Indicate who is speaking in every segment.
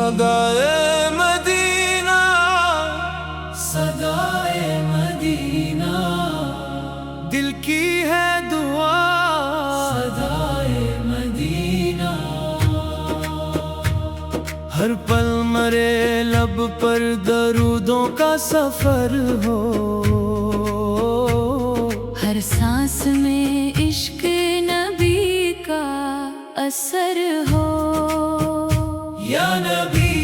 Speaker 1: सदाए Medina,
Speaker 2: सदाए Medina,
Speaker 1: दिल की है दुआ
Speaker 2: सदाए मदीना।
Speaker 1: हर पल मरे लब पर दरूदों का सफर हो,
Speaker 2: हर सांस में इश्क नबी का असर हो।
Speaker 1: या नबी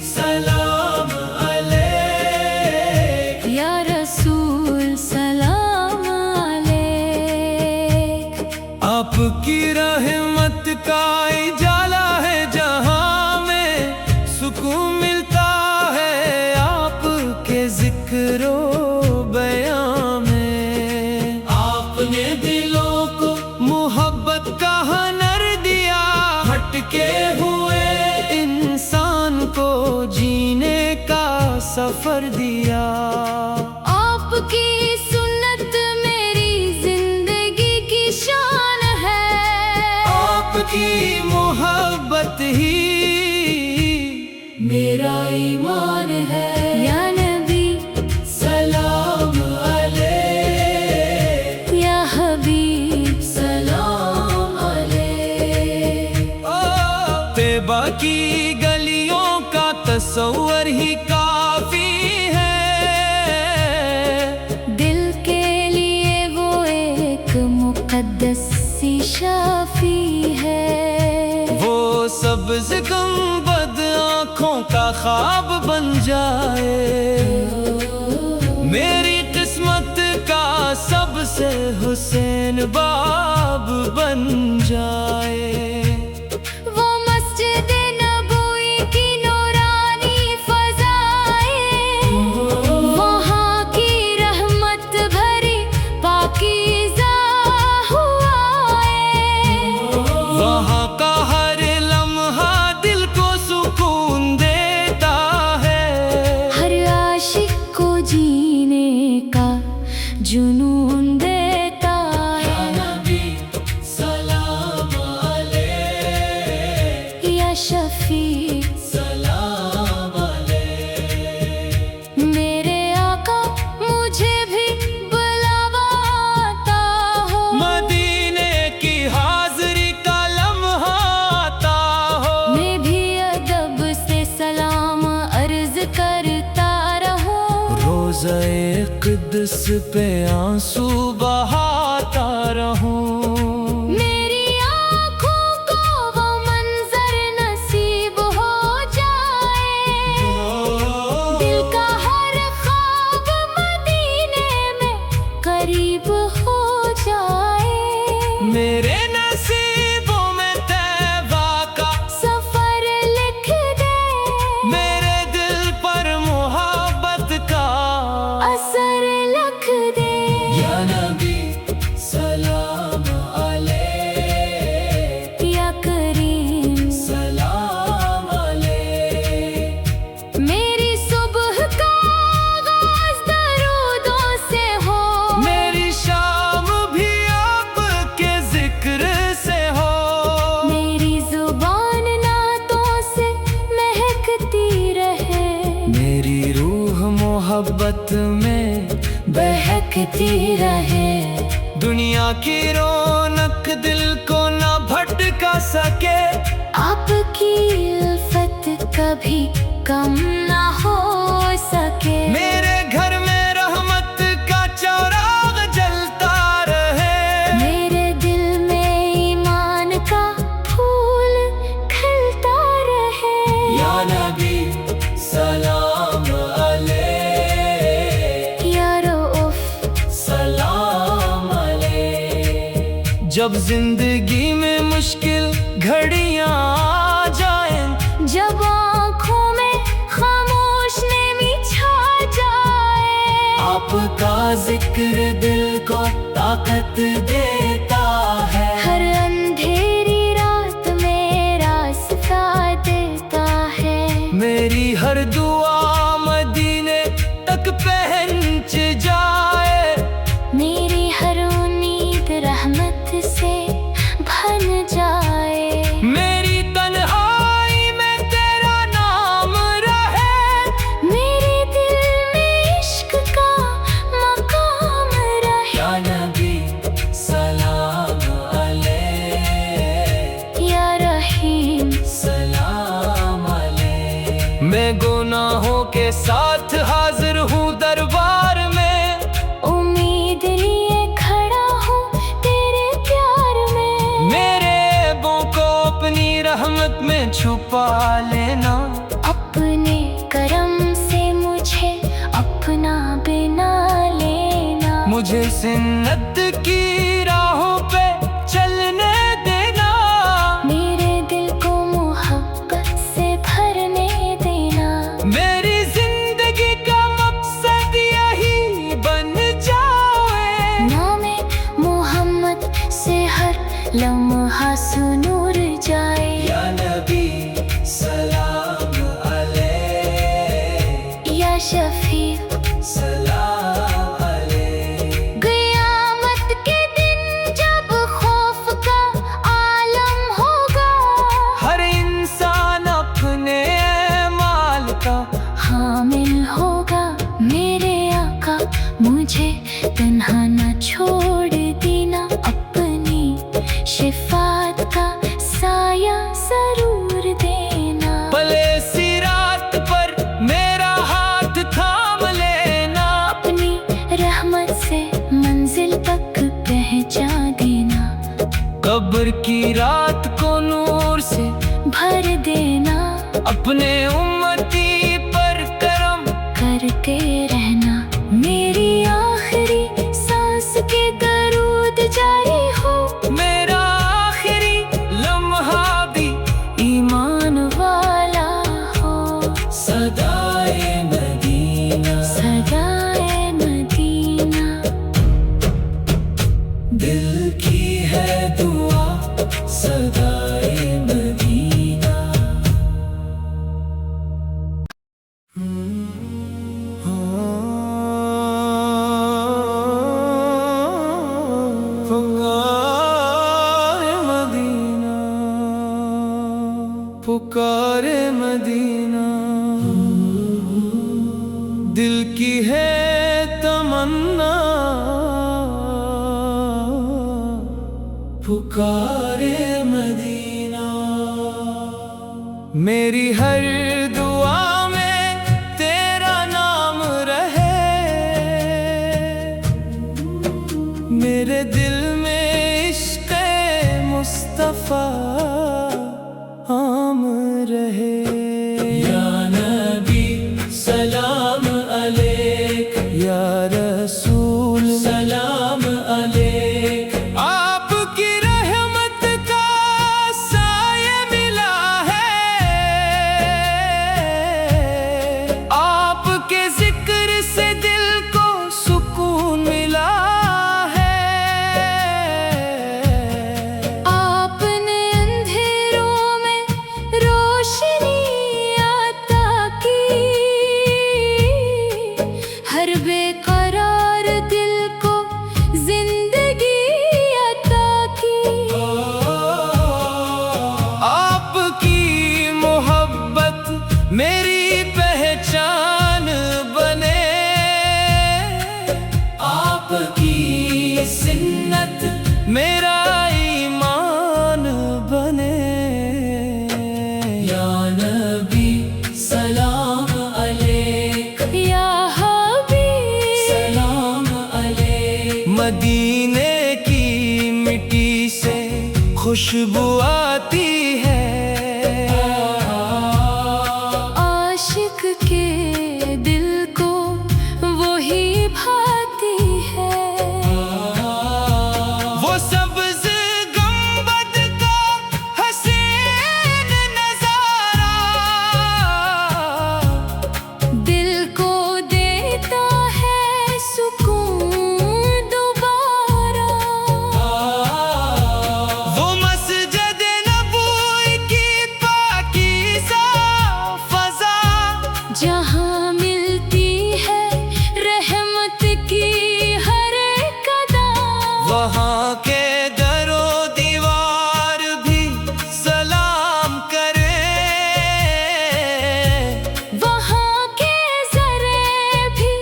Speaker 1: सलाम अलैक,
Speaker 2: या रसूल सलाम अलैक।
Speaker 1: आपकी रहमत का उजाला है जहां में, सुकून मिलता है आपके जिक्रो बयां में। आपने दिलों को मोहब्बत का हुनर दिया, भटके हुए इंसान को जीने का सफर दिया।
Speaker 2: आपकी सुन्नत मेरी जिंदगी की शान है,
Speaker 1: आपकी मोहब्बत ही
Speaker 2: मेरा ईमान है। या नबी
Speaker 1: सलाम अलैक,
Speaker 2: या हबीब सलाम अलैक।
Speaker 1: तैबा की गलियों का तस्वर ही काफी है,
Speaker 2: दिल के लिए वो एक मुकद्दस सी शाफी है।
Speaker 1: वो सब्ज़ गुंबद आँखों का ख्वाब बन जाए, मेरी किस्मत का सबसे हुसैन बाब बन जाए।
Speaker 2: वो मस्जिद नबवी की नूरानी फ़ज़ाएं, वहाँ की रहमत भरी पाकीज़ा हुआएं।
Speaker 1: वहाँ का हर लम्हा दिल को सुकून देता है,
Speaker 2: हर आशिक को जीने का जुनून देता है।
Speaker 1: नबी सलाम अलैक,
Speaker 2: या शफी
Speaker 1: सलाम अलैक।
Speaker 2: मेरे आका मुझे भी बुलावा आता हो,
Speaker 1: मदीने की हाज़री का लम्हा आता हो,
Speaker 2: मैं भी अदब से सलाम अर्ज करता रहूं।
Speaker 1: रोज़े क़ुद्स पे आंसू बहाता रहूं।
Speaker 2: मेरी आँखों को वो मंजर नसीब हो जाए, दिल का हर ख्वाब मदीने में करीब हो जाए।
Speaker 1: मेरे नसीबों में तैबा का
Speaker 2: सफर लिख दे,
Speaker 1: मेरे दिल पर मोहब्बत का
Speaker 2: असर लिख दे।
Speaker 1: या नबी सलाम अलैक,
Speaker 2: या करीम
Speaker 1: सलाम अलैक।
Speaker 2: मेरी सुबह का आगाज़ दरूदों से हो,
Speaker 1: मेरी शाम भी आपके जिक्र से हो,
Speaker 2: मेरी जुबान नातों से महकती रहे,
Speaker 1: मेरी रूह मोहब्बत में
Speaker 2: बहकती रहे।
Speaker 1: दुनिया की रौनक दिल को ना भटका सके,
Speaker 2: आपकी उल्फत कभी कम ना हो सके।
Speaker 1: मेरे घर में रहमत का चिराग जलता रहे,
Speaker 2: मेरे दिल में ईमान का फूल खिलता रहे।
Speaker 1: या नबी सलाम अलैक,
Speaker 2: या रऊफ
Speaker 1: सलाम अलैक। जब जिंदगी में मुश्किल घड़ियां आ जाएं,
Speaker 2: जब आँखों में खामोश नेमी छा जाए,
Speaker 1: आपका जिक्र दिल को ताकत देता है।
Speaker 2: हर अंधेरी रात में रास्ता देता है।
Speaker 1: मेरी हर दुआ मदीने तक पहुंच जाए,
Speaker 2: मेरी हर उम्मीद रहमत से भर जाए।
Speaker 1: मेरी तन्हाई में तेरा नाम गुनाहों के साथ हाजिर हूँ दरबार में।
Speaker 2: उम्मीद लिए खड़ा हूँ तेरे प्यार में।
Speaker 1: मेरे ऐबों को अपनी रहमत में छुपा लेना।
Speaker 2: अपने करम से मुझे अपना बना लेना।
Speaker 1: मुझे सिन्नत की राहों पे चलने देना।
Speaker 2: मेरे दिल को मोहब्बत से भरने देना।
Speaker 1: मेरी जिंदगी का मकसद यही बन जाए।
Speaker 2: नामे मोहम्मद से हर लम्हा सुनूर जाए।
Speaker 1: या नबी सलाम अलैह,
Speaker 2: या शफी
Speaker 1: सलाम अलैह।
Speaker 2: क़यामत के दिन जब खौफ का आलम होगा,
Speaker 1: हर इंसान अपने माल का
Speaker 2: हामिल होगा। मेरे आका मुझे तन्हा न छोड़ देना। अपनी शिफात का साया जरूर देना।
Speaker 1: भले सिरात पर मेरा हाथ थाम लेना।
Speaker 2: अपनी रहमत से मंजिल तक पहुंचा देना।
Speaker 1: कब्र की रात को नूर से
Speaker 2: भर देना।
Speaker 1: अपने उम्मती पर करम
Speaker 2: करते रहना। मेरी आखिरी सांस के दरूद जारी हो।
Speaker 1: मेरा आखिरी लम्हा भी
Speaker 2: ईमान वाला हो।
Speaker 1: सदाए मदीना,
Speaker 2: सदाए मदीना।
Speaker 1: दिल की है दुआ सदाए मदीना। पुकारे मदीना, पुकारे मदीना। दिल की है तमन्ना, पुकारे मदीना। मेरी हर दुआ में तेरा नाम रहे। मेरे दिल में इश्क़ मुस्तफ़ा आम रहे। या नबी सलाम अलैक, या रसूल सलाम अलैक। आपकी रहमत का साया मिला है। आपके जिक्र से दिल को सुकून मिला है।
Speaker 2: आपने अंधेरों में रोशनी आता की। हर बेकरार दिल को जिंदगी अता की।
Speaker 1: आपकी मोहब्बत मेरी पहचान बने। आपकी सिन्नत मेरा ईमान बने। या नबी सलाम अलैक,
Speaker 2: या हबीब
Speaker 1: सलाम अलैक। मदीने की मिट्टी से खुशबू आती है।
Speaker 2: आशिक के दिल को वही भाती है।
Speaker 1: वो सब्ज़ गंबद का हसीन नज़ारा
Speaker 2: दिल को देता है सुकून दोबारा।
Speaker 1: वो मस्जिद नबूई की पाकीज़ा फ़ज़ा
Speaker 2: जहाँ मिलती है रहमत की हर कदा।
Speaker 1: वहाँ के दरो दीवार भी सलाम करे।
Speaker 2: वहाँ के ज़रे भी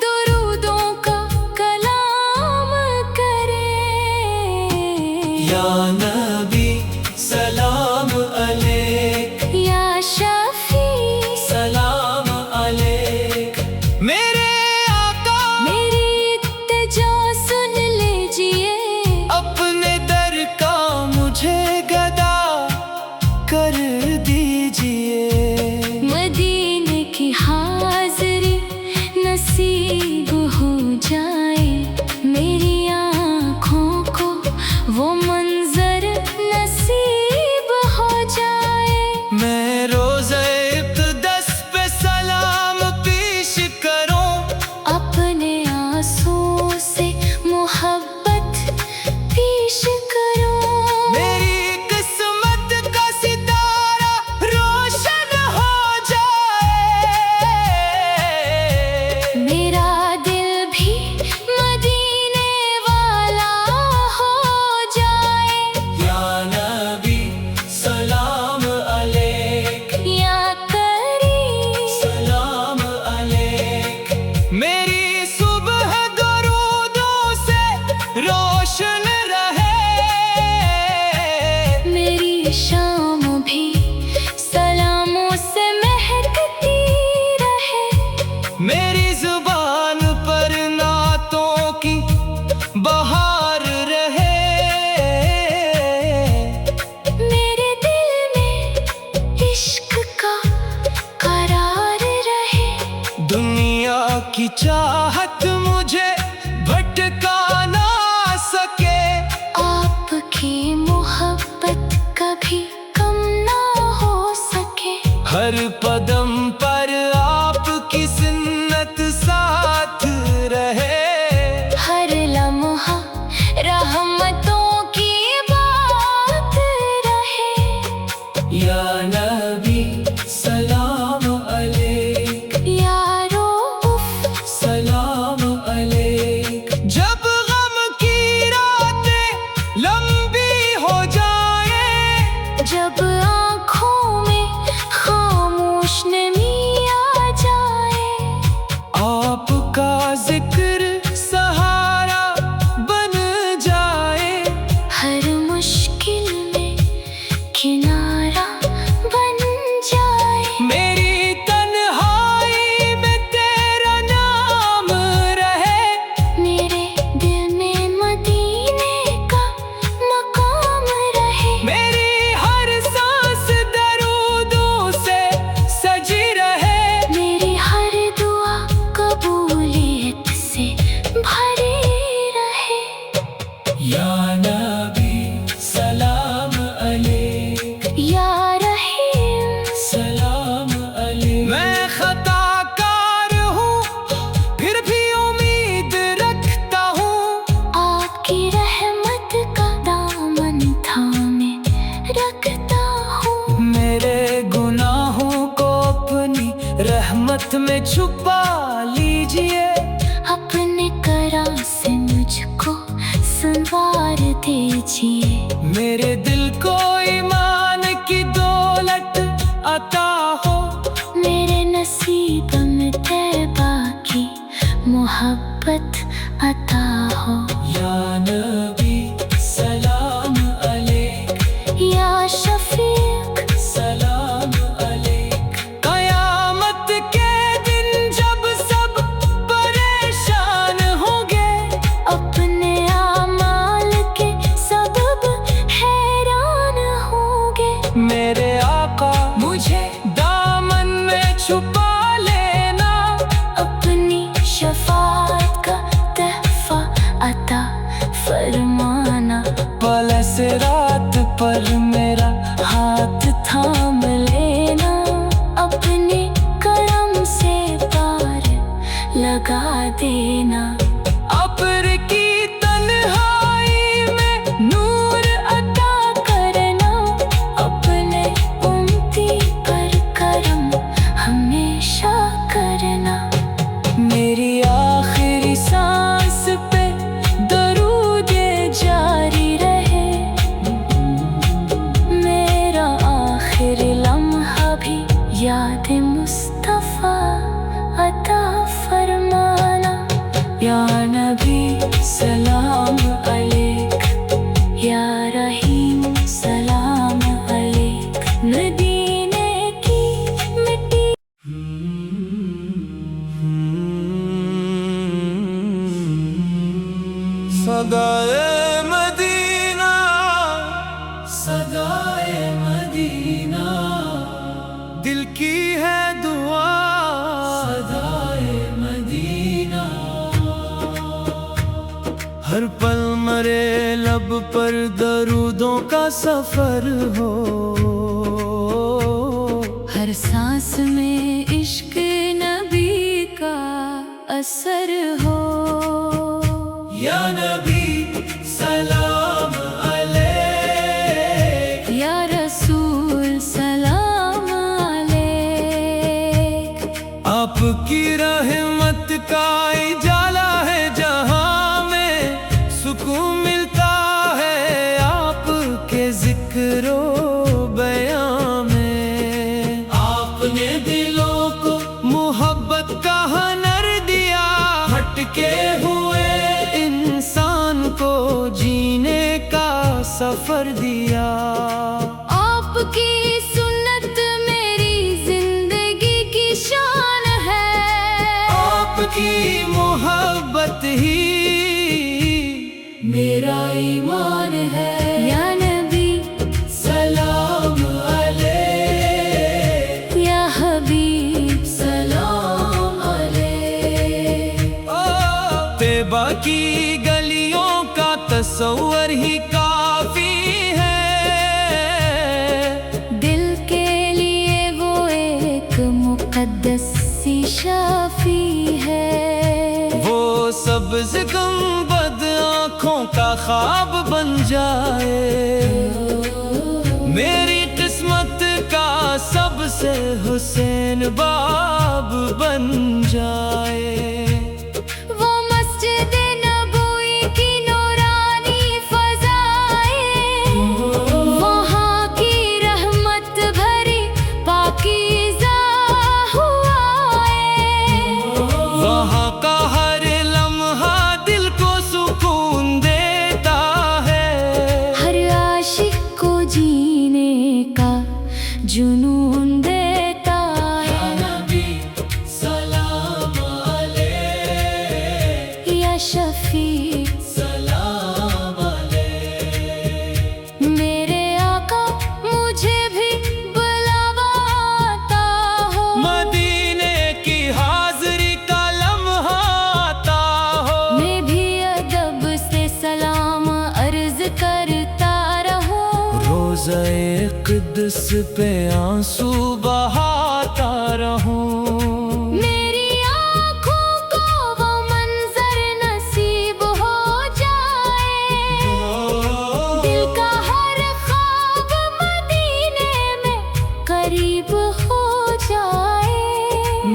Speaker 2: दुरूदों का कलाम करे।
Speaker 1: या नबी सलाम अलैक,
Speaker 2: या शफी
Speaker 1: सलाम
Speaker 2: वो मंजर नसीब हो जाए।
Speaker 1: मैं रोज़े इक़्तिदास पे सलाम पेश करूं,
Speaker 2: अपने आंसुओं से मोहब्बत पेश करूं।
Speaker 1: मेरी किस्मत का सितारा रोशन हो जाए।
Speaker 2: मेरा दिल भी मदीने वाला हो जाए।
Speaker 1: या नबी सलाम अलैक,
Speaker 2: या करीम
Speaker 1: सलाम अलैक। मेरी सुबह दरूदों से रोशन रहे,
Speaker 2: मेरी शाम भी सलामों से महकती रहे।
Speaker 1: मेरी जुबान पर नातों की बहार रहे।
Speaker 2: मेरे दिल में इश्क का करार रहे।
Speaker 1: दुनिया की चाहत मुझे भटका ना सके,
Speaker 2: आपकी मोहब्बत कभी कम ना हो सके।
Speaker 1: हर कदम पर आपकी सुन्नत साथ रहे।
Speaker 2: हर लम्हा रहमतों की बात रहे।
Speaker 1: या नबी सलाम अलैक,
Speaker 2: या रऊफ़
Speaker 1: सलाम अलैक। जब गम की रातें लंबी हो जाए,
Speaker 2: जब आँखों में खामोश नमी आ जाए।
Speaker 1: आपका जिक्र सहारा बन जाए।
Speaker 2: हर मुश्किल में किनारा बन जाए।
Speaker 1: मेरी तन्हाई में तेरा नाम रहे,
Speaker 2: मेरे दिल में मदीने का मकाम रहे।
Speaker 1: मेरी हर सांस दरूदों से सजी रहे।
Speaker 2: मेरी हर दुआ कबूलियत से भरी रहे।
Speaker 1: या नबी सलाम अलैक,
Speaker 2: या रहीम
Speaker 1: सलाम अलैक। मैं खताकार हूँ, फिर भी उम्मीद रखता हूँ।
Speaker 2: आपकी रहमत का दामन थामे रखता हूँ।
Speaker 1: मेरे गुनाहों को अपनी रहमत में छुपा लीजिए।
Speaker 2: अपने करम से मुझको संवार दीजिए।
Speaker 1: मेरे दिल को ईमान की दौलत अता हो।
Speaker 2: मेरे नसीब में तैबा की मोहब्बत अता हो।
Speaker 1: या नबी सलाम अलैक,
Speaker 2: या शफीक
Speaker 1: सलाम अलैक। कयामत के दिन जब सब परेशान होंगे,
Speaker 2: अपने आमाल के सबब हैरान होंगे।
Speaker 1: मेरे आका मुझे दामन में छुपा लेना।
Speaker 2: अपनी शफाअत का तहफा अता फरमाना।
Speaker 1: पलस रात पर मेरा हाथ थाम लेना।
Speaker 2: अपने करम से पार लगा देना।
Speaker 1: अब्र की तन्हाई में नूर अता
Speaker 2: करना। अपने उम्मती पर करम हमेशा करना।
Speaker 1: मेरी आखिरी सांस पे दरूद जारी रहे। पर दरूदों का सफर हो,
Speaker 2: हर सांस में इश्क नबी का असर हो।
Speaker 1: या नबी सलाम अलैक,
Speaker 2: या रसूल सलाम अलैक।
Speaker 1: आपकी रहमत का उजाला है जहां में, सुकून मिलता है आपके जिक्र बयां में। आपने दिलों को मोहब्बत का हुनर दिया, भटके हुए इंसान को जीने का सफर दिया।
Speaker 2: आपकी सुन्नत मेरी जिंदगी की शान है,
Speaker 1: आपकी मोहब्बत ही मेरा ईमान है।
Speaker 2: या नबी
Speaker 1: सलाम अलैक,
Speaker 2: या हबीब
Speaker 1: सलाम अलैक। तैबा की गलियों का तस्वर ही काफी है,
Speaker 2: दिल के लिए वो एक मुकद्दस सी शाफी है।
Speaker 1: वो सब्ज़ गुंबद आँखों का ख्वाब बन जाए, मेरी किस्मत का सबसे हुसैन बाब बन जाए।
Speaker 2: वो मस्जिद नबवी की नूरानी फ़ज़ाएं, वहाँ की रहमत भरी पाकीज़ा हुआएं।
Speaker 1: वहाँ का हर लम्हा दिल को सुकून देता है,
Speaker 2: हर आशिक को जीने का जुनून देता है।
Speaker 1: नबी सलाम अलैक,
Speaker 2: या शफी
Speaker 1: सलाम अलैक।
Speaker 2: मेरे आका मुझे भी बुलावा आता हो,
Speaker 1: मदीने की हाज़री का लम्हा आता हो,
Speaker 2: मैं भी अदब से सलाम अर्ज करता रहूं।
Speaker 1: रोज़े क़ुद्स पे आंसू बहाता रहूं।
Speaker 2: मेरी आँखों को वो मंजर नसीब हो जाए, दिल का हर ख्वाब मदीने में करीब हो जाए।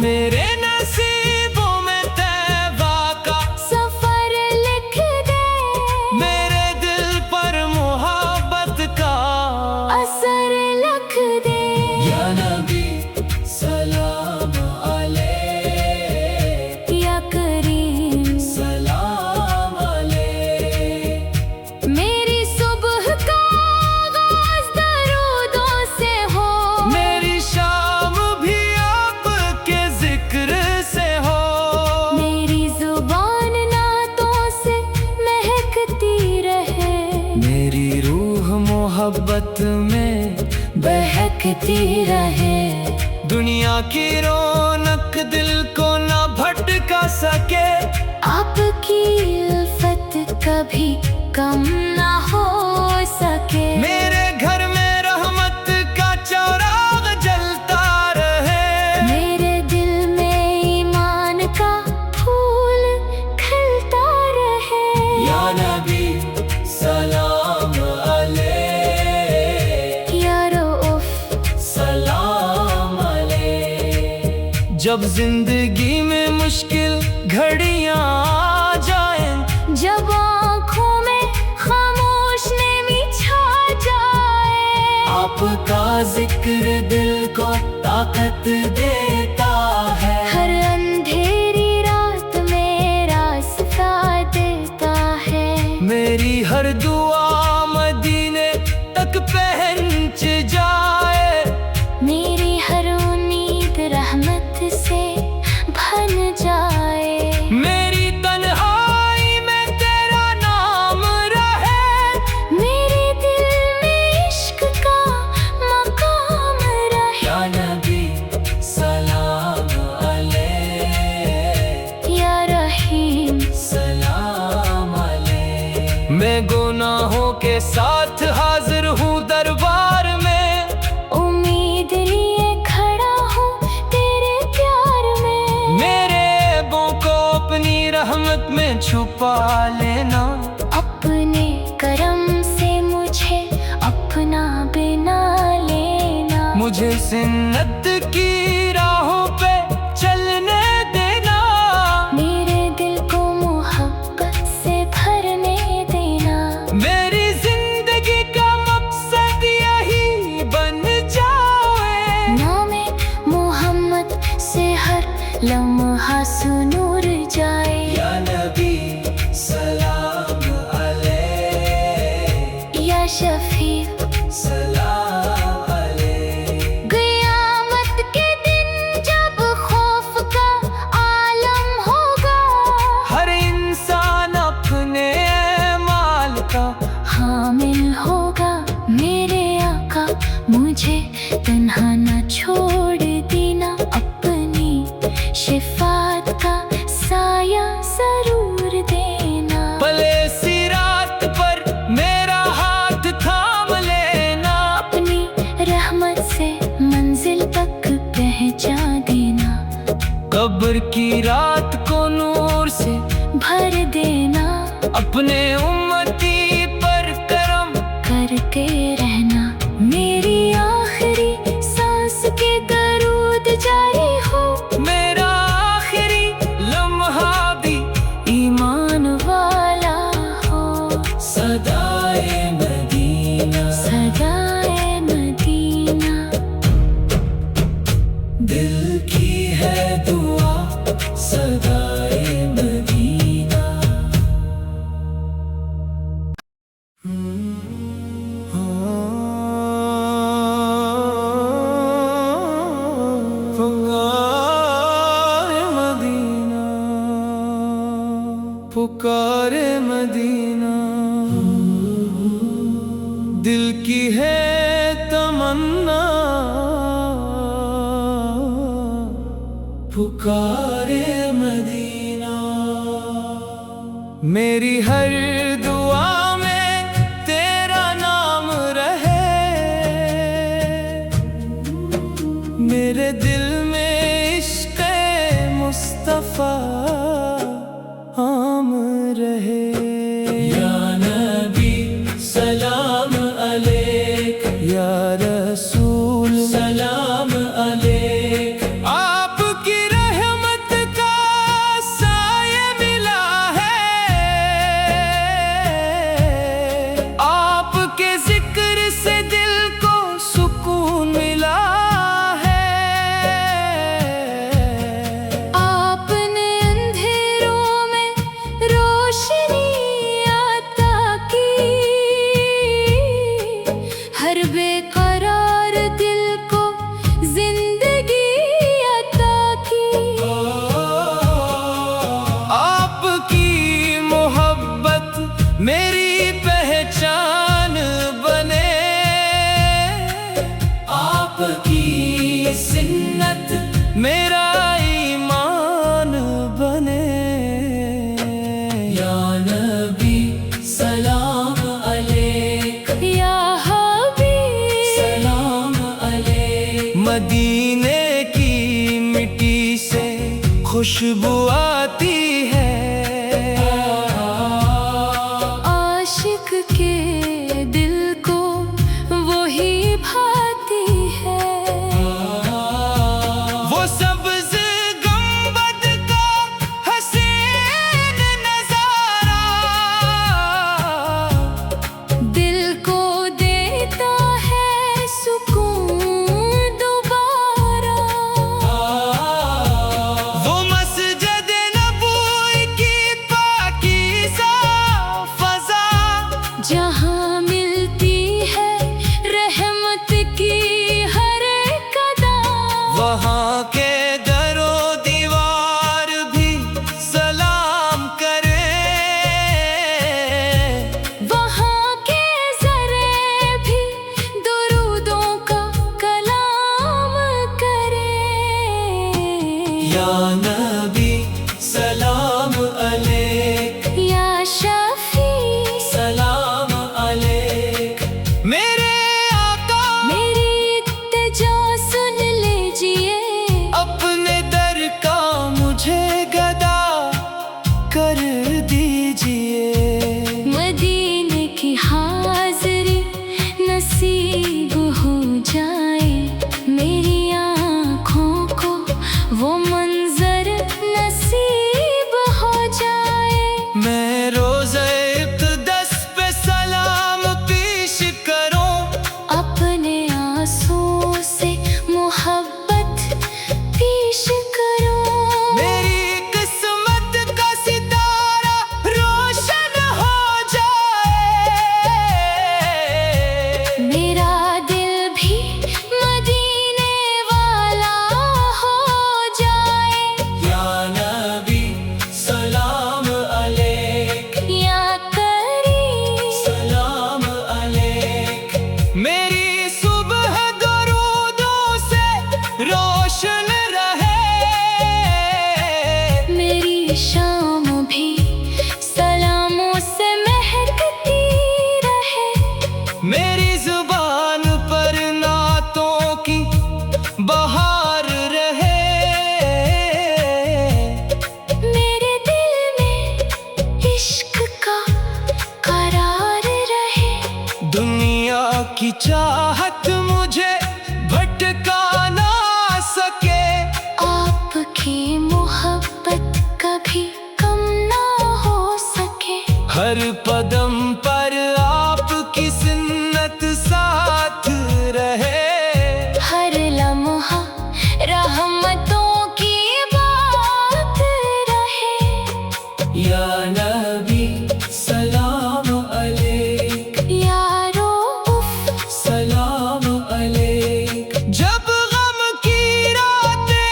Speaker 1: मेरे नसीबों में तैबा का
Speaker 2: सफर लिख दे,
Speaker 1: मेरे दिल पर मोहब्बत का
Speaker 2: असर लिख दे।
Speaker 1: या नबी सलाम अलैक,
Speaker 2: या करीम
Speaker 1: सलाम अलैक।
Speaker 2: मेरी सुबह का आगाज़ दरूदों से हो,
Speaker 1: मेरी शाम भी आपके जिक्र से हो,
Speaker 2: मेरी जुबान नातों से महकती रहे,
Speaker 1: मेरी रूह मोहब्बत में
Speaker 2: बहकती रहे।
Speaker 1: दुनिया की रौनक दिल को ना भटका सके,
Speaker 2: आपकी उल्फत कभी कम ना हो सके।
Speaker 1: मेरे घर में रहमत का चिराग जलता रहे,
Speaker 2: मेरे दिल में ईमान का फूल खिलता रहे।
Speaker 1: या नबी सलाम अलैक,
Speaker 2: या रऊफ
Speaker 1: सलाम अलैक। जब जिंदगी में मुश्किल घड़ियां आ जाएं,
Speaker 2: जब आँखों में खामोश नेमी छा जाए,
Speaker 1: आपका जिक्र दिल को ताकत देता है।
Speaker 2: हर अंधेरी रात में रास्ता देता है।
Speaker 1: मेरी हर दुआ मदीने तक पहुंच जाए,
Speaker 2: मेरी हर उम्मीद रहमत से भन जाए।
Speaker 1: मेरी तन्हाई में तेरा नाम रहे,
Speaker 2: मेरे दिल में इश्क का मकाम रहे।
Speaker 1: या नबी सलाम अलैक,
Speaker 2: या रहीम
Speaker 1: सलाम अलैक। मैं गुनाहों के साथ हाजिर हूँ दरबार में।
Speaker 2: उम्मीद लिए खड़ा हूँ तेरे प्यार में।
Speaker 1: मेरे ऐबों को अपनी रहमत में छुपा लेना।
Speaker 2: अपने करम से मुझे अपना बना लेना।
Speaker 1: मुझे सिन्नत की राहों पे चलने देना।
Speaker 2: मेरे दिल को मोहब्बत से भरने देना।
Speaker 1: मेरी जिंदगी का मकसद यही बन जाए।
Speaker 2: नामे मोहम्मद से हर लम्हा सुनूर जाए।
Speaker 1: या नबी सलाम अलैह,
Speaker 2: या शफीक
Speaker 1: सलाम अलैह।
Speaker 2: क़यामत के दिन जब खौफ का आलम होगा,
Speaker 1: हर इंसान अपने माल का
Speaker 2: हामिल होगा। मेरे आका मुझे तन्हा न छोड़ देना। अपनी शिफात का साया जरूर देना।
Speaker 1: भले सी रात पर मेरा हाथ थाम लेना।
Speaker 2: अपनी रहमत से मंजिल तक पहुंचा देना।
Speaker 1: कब्र की रात को नूर से
Speaker 2: भर देना।
Speaker 1: अपने उम्मती पर करम
Speaker 2: करते रहना। मेरी आखिरी सांस के दरूद जारी हो।
Speaker 1: मेरा आखिरी लम्हा भी
Speaker 2: ईमान वाला हो।
Speaker 1: सदाए मदीना,
Speaker 2: सदाए मदीना।
Speaker 1: दिल की है दुआ सदाए मदीना। पुकारे मदीना, दिल की है तमन्ना। पुकारे मदीना। मेरी हर दुआ में तेरा नाम रहे। मेरे दिल में इश्क़े मुस्तफ़ा आम रहे। या नबी सलाम अलैक, या रसूल सलाम अलैक। आपकी रहमत का साया मिला है। आपके जिक्र से दिल को सुकून मिला है।
Speaker 2: आपने अंधेरों में रोशनी आता की। हर बेकरार दिल को जिंदगी अता की।
Speaker 1: आपकी मोहब्बत मेरी पहचान बने। आपकी सिन्नत मेरा ईमान बने। या नबी सलाम अलैक,
Speaker 2: या हबीब
Speaker 1: सलाम अलैक। मदीने की मिट्टी से खुशबू आती है।
Speaker 2: आशिक के दिल को वही भाती है।
Speaker 1: वो सब्ज़ गंबद का हसीन नज़ारा
Speaker 2: दिल को देता है सुकून दोबारा।
Speaker 1: वो मस्जिद मेरी जुबान पर नातों की बहार रहे,
Speaker 2: मेरे दिल में इश्क का करार रहे।
Speaker 1: दुनिया की चाहत मुझे भटका ना सके,
Speaker 2: आपकी मोहब्बत कभी कम ना हो सके।
Speaker 1: हर कदम पर आपकी सुन्नत साथ रहे,
Speaker 2: हर लम्हा रहमतों की बात रहे।
Speaker 1: या नबी सलाम अलैक,
Speaker 2: या रऊफ
Speaker 1: सलाम अलैक। जब गम की रातें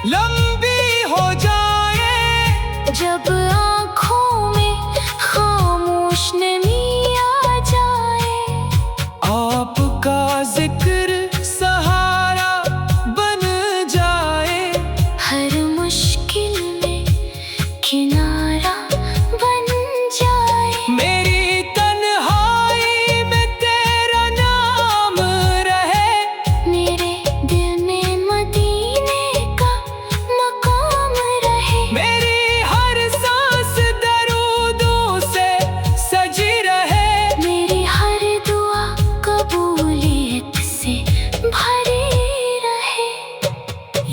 Speaker 1: लंबी हो जाए,
Speaker 2: जब आँखों में खामोश नमी आ जाए,
Speaker 1: आपका जिक्र सहारा बन जाए,
Speaker 2: हर मुश्किल में किनारा बन जाए।
Speaker 1: मेरी तन्हाई में तेरा नाम रहे,
Speaker 2: मेरे दिल में मदीने का मकाम रहे।
Speaker 1: मेरी हर सांस दरूदों से सजी रहे,
Speaker 2: मेरी हर दुआ कबूलियत से भरी रहे।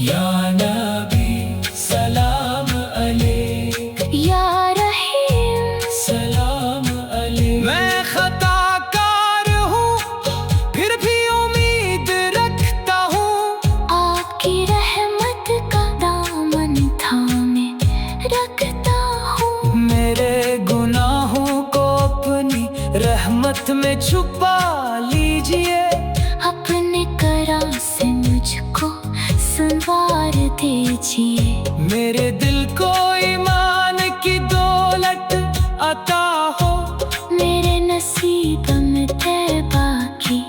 Speaker 1: या नबी सलाम अलैक,
Speaker 2: या रहीम
Speaker 1: सलाम अलैक। मैं खताकार हूँ फिर भी उम्मीद रखता हूँ,
Speaker 2: आपकी रहमत का दामन थामे रखता हूँ।
Speaker 1: मेरे गुनाहों को अपनी रहमत में छुपा लीजिए,
Speaker 2: अपने करम से मुझको संवार दीजिए।
Speaker 1: मेरे दिल को ईमान की दौलत अता हो,
Speaker 2: मेरे नसीब में तैबा की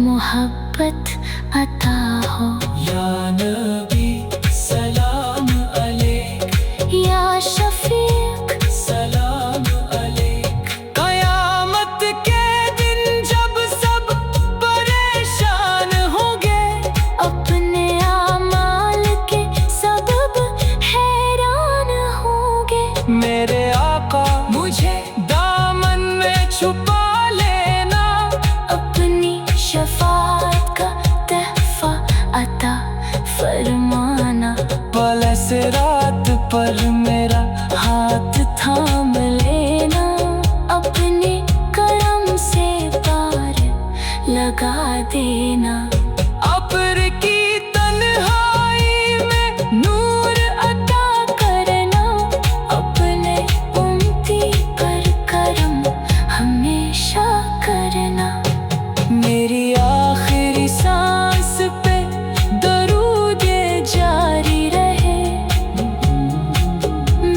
Speaker 2: मोहब्बत अता हो।
Speaker 1: या नबी सलाम अलैक,
Speaker 2: या शफीक
Speaker 1: सलाम अलैक। कयामत के दिन जब सब परेशान होंगे,
Speaker 2: अपने आमाल के सबब हैरान होंगे।
Speaker 1: मेरे आका मुझे दामन में छुपा लेना,
Speaker 2: अपनी शफाअत का तहफा अता फरमाना।
Speaker 1: पल से रात पर मेरा हाथ थाम लेना,
Speaker 2: अपने करम से पार लगा देना।
Speaker 1: अब्र की तन्हाई में नूर अता
Speaker 2: करना, अपने उम्मती पर करम हमेशा करना।
Speaker 1: मेरी आखिरी सांस पे दरूद जारी रहे,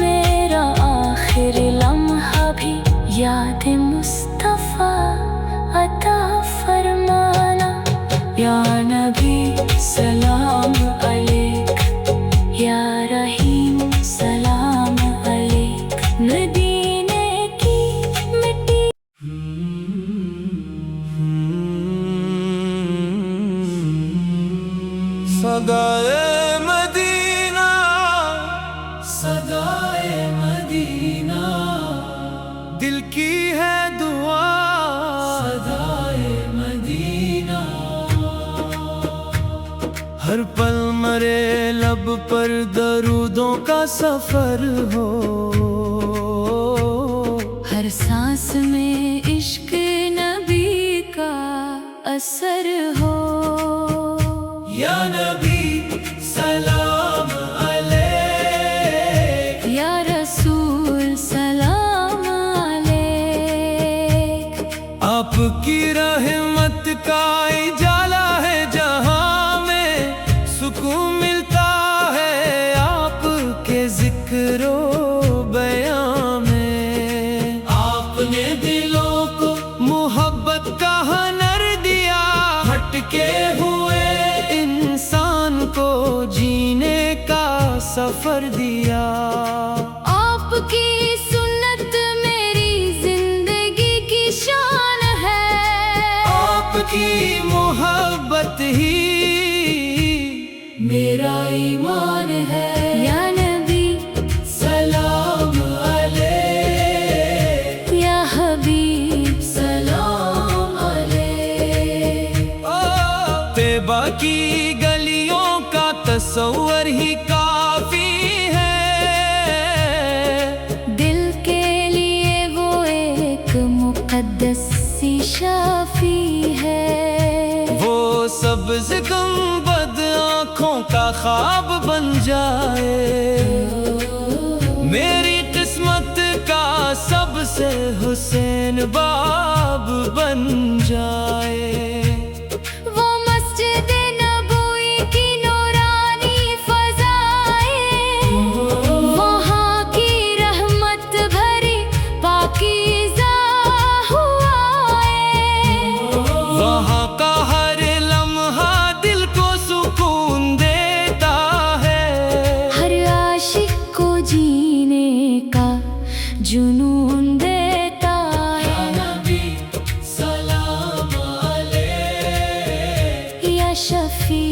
Speaker 2: मेरा आखिरी लम्हा भी याद मुस्तफा अता फरमाना।
Speaker 1: या नबी सलाम अलैक,
Speaker 2: या रहीम सलाम अलैक। मदीने की मिट्टी
Speaker 1: सदाए मदीना, सदाए मदीना, दिल की है दुआ सदाए मदीना। हर पल मरे लब पर दरूदों का सफर हो,
Speaker 2: हर सांस में इश्क नबी का असर हो।
Speaker 1: या नबी सलाम अलैक,
Speaker 2: या रसूल सलाम अलैक।
Speaker 1: आपकी रहमत का उजाला है जहां में, सुकून मिलता है आपके जिक्रो बयां में। आपने दिलों को मोहब्बत का हुनर दिया, भटके हुए इंसान को जीने का सफर दिया।
Speaker 2: आपकी सुन्नत मेरी जिंदगी की शान है।
Speaker 1: की मोहब्बत ही मेरा ईमान है।
Speaker 2: या नबी
Speaker 1: सलाम अलैक,
Speaker 2: या हबीब
Speaker 1: सलाम अलैक। तैबा की गलियों का तस्वर ही काफी है,
Speaker 2: दिल के लिए वो एक मुकद्दस सी शाफी है।
Speaker 1: वो सब्ज़ गुंबद आँखों का ख्वाब बन जाए, मेरी किस्मत का सबसे हुसैन बाब बन जाए।
Speaker 2: वो मस्जिद नबवी की नूरानी फ़ज़ाएं, वहाँ की रहमत भरी पाकीज़ा हुआएं।
Speaker 1: वहाँ का हर लम्हा दिल को सुकून देता है,
Speaker 2: हर आशिक को जीने का जुनून देता है।
Speaker 1: नबी सलाम अलैक,
Speaker 2: या शफी